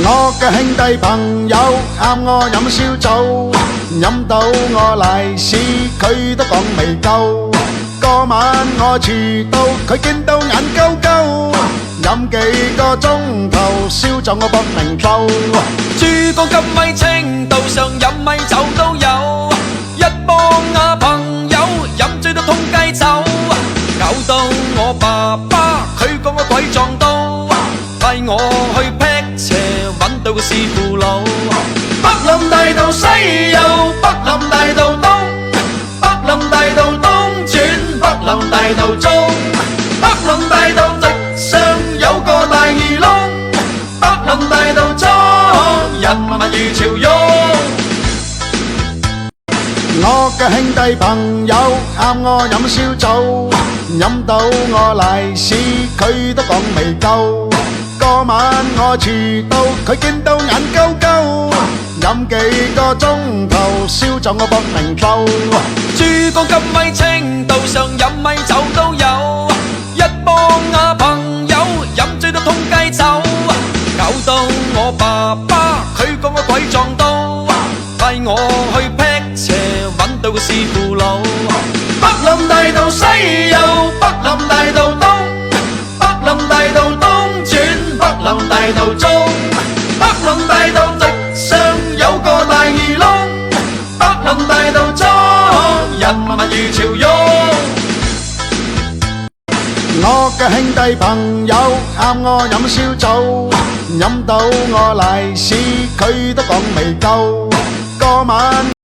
我嘅兄弟朋友啱我飲燒酒，飲到我賴屎，佢都講未夠。嗰晚我遲到，佢見到眼鳩鳩，飲幾個鐘頭燒酒我搏命鬥。珠江金米青道上飲米酒都有，一幫朋友飲醉到通街走，搞到我爸爸佢講我鬼撞到，帶我去劈邪揾到個師傅佬。北林大道西右，北林大道東，北林大道東轉北林大道中，北林大道直上有個大耳窿，北林大道中人民如潮湧。我嘅兄弟朋友啱我飲燒酒，飲到我賴屎，佢都講未夠。嗰晚我遲到，佢見到眼鳩鳩，飲幾個鐘頭燒酒我搏命鬥。珠江金米青道上飲米酒都有，一幫朋友飲醉到通街走，搞到我爸爸佢講我鬼撞到，帶我去劈邪揾到個師傅佬。北林大道西右，北林大道東，北林大道東轉北林大道中，北林大道直上有個大耳窿，北林大道中人民如潮湧。我嘅兄弟朋友啱我飲燒酒，飲到我賴屎，佢都講未夠。嗰晚